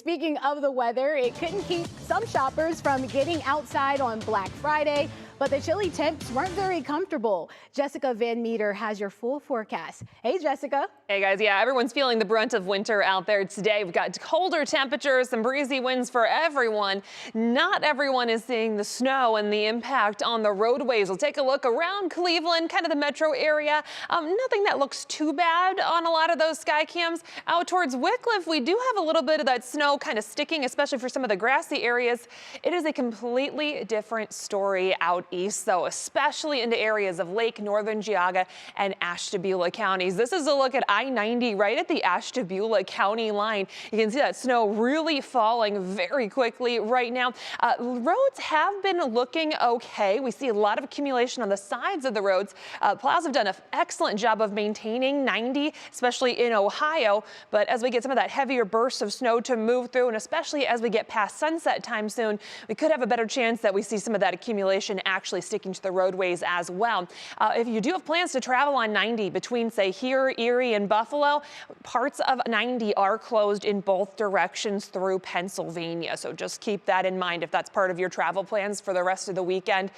speaking of the weather, it couldn't keep some shoppers from getting outside on Black Friday, but the chilly temps weren't very comfortable. Jessica Van Meter has your full forecast. Hey, Jessica. Hey guys, yeah, everyone's feeling the brunt of winter out there today. We've got colder temperatures, some breezy winds for everyone. Not everyone is seeing the snow and the impact on the roadways. We'll take a look around Cleveland, kind of the metro area. Nothing that looks too bad on a lot of those sky cams. Out towards Wickliffe, we do have a little bit of that snow kind of sticking, especially for some of the grassy areas. It is a completely different story out east, though, especially into areas of Lake, Northern Geauga, and Ashtabula counties. This is a look at I-90 right at the Ashtabula County line. You can see that snow really falling very quickly right now. Roads have been looking okay. We see a lot of accumulation on the sides of the roads. Plows have done an excellent job of maintaining 90, especially in Ohio. But as we get some of that heavier burst of snow to move through, and especially as we get past sunset time soon, we could have a better chance that we see some of that accumulation actually sticking to the roadways as well. If you do have plans to travel on 90 between, say, here, Erie, and Buffalo, parts of 90 are closed in both directions through Pennsylvania. So just keep that in mind if that's part of your travel plans for the rest of the weekend.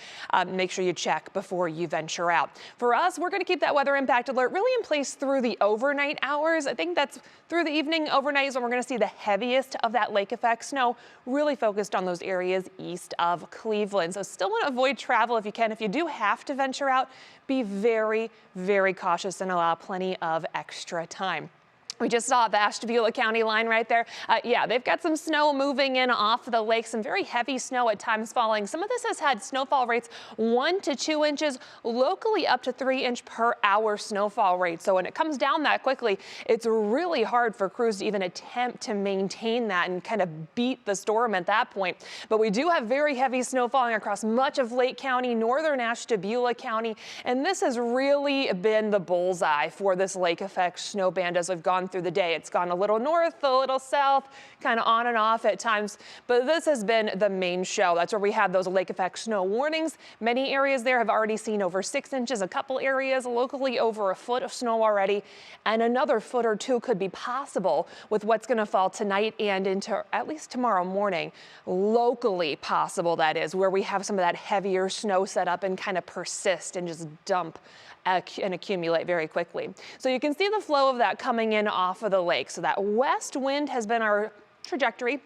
Make sure you check before you venture out. For us, we're going to keep that weather impact alert really in place through the overnight hours. I think that's through the evening. Overnight is when we're going to see the heaviest of that lake effect snow, really focused on those areas east of Cleveland. So still want to avoid travel if you can. If you do have to venture out, be very, very cautious and allow plenty of extra time. We just saw the Ashtabula County line right there. Yeah, they've got some snow moving in off the lake, some very heavy snow at times falling. Some of this has had snowfall rates 1 to 2 inches, locally up to 3-inch per hour snowfall rate. So when it comes down that quickly, it's really hard for crews to even attempt to maintain that and kind of beat the storm at that point. But we do have very heavy snow falling across much of Lake County, northern Ashtabula County, and this has really been the bullseye for this lake effect snow band as we've gone through the day. It's gone a little north, a little south, kind of on and off at times, but this has been the main show. That's where we have those lake effect snow warnings. Many areas there have already seen over 6 inches, a couple areas locally over 1 foot of snow already, and another 1 or 2 could be possible with what's going to fall tonight and into at least tomorrow morning. Locally possible, that is, where we have some of that heavier snow set up and kind of persist and just dump and accumulate very quickly. So you can see the flow of that coming in off of the lake. So that west wind has been our trajectory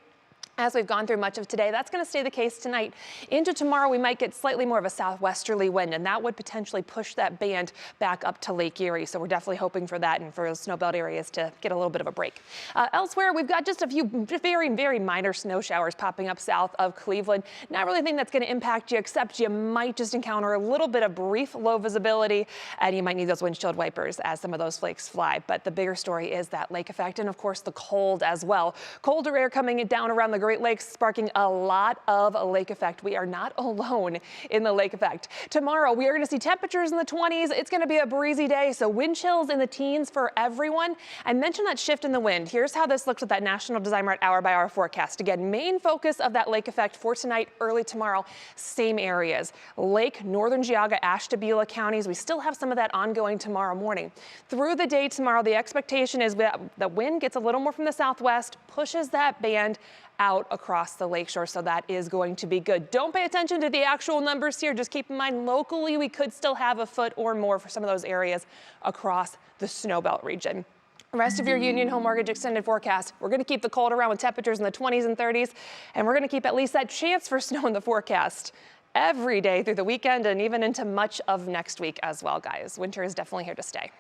as we've gone through much of today. That's going to stay the case tonight. Into tomorrow, we might get slightly more of a southwesterly wind, and that would potentially push that band back up to Lake Erie. So we're definitely hoping for that and for those snowbelt areas to get a little bit of a break. Elsewhere, we've got just a few very, very minor snow showers popping up south of Cleveland. Not really anything that's going to impact you, except you might just encounter a little bit of brief low visibility, and you might need those windshield wipers as some of those flakes fly. But the bigger story is that lake effect, and of course the cold as well. Colder air coming down around the Great Lakes, sparking a lot of lake effect. We are not alone in the lake effect. Tomorrow, we are going to see temperatures in the 20s. It's going to be a breezy day, so wind chills in the teens for everyone. I mentioned that shift in the wind. Here's how this looks with that National Design Art hour-by-hour forecast. Again, main focus of that lake effect for tonight, early tomorrow, same areas. Lake, Northern Geauga, Ashtabula counties. We still have some of that ongoing tomorrow morning. Through the day tomorrow, the expectation is that the wind gets a little more from the southwest, pushes that band out across the lakeshore, so that is going to be good. Don't pay attention to the actual numbers here. Just keep in mind locally we could still have 1 foot or more for some of those areas across the snowbelt region. The rest of your Union Home Mortgage extended forecast, we're going to keep the cold around with temperatures in the 20s and 30s, and we're going to keep at least that chance for snow in the forecast every day through the weekend and even into much of next week as well, guys. Winter is definitely here to stay.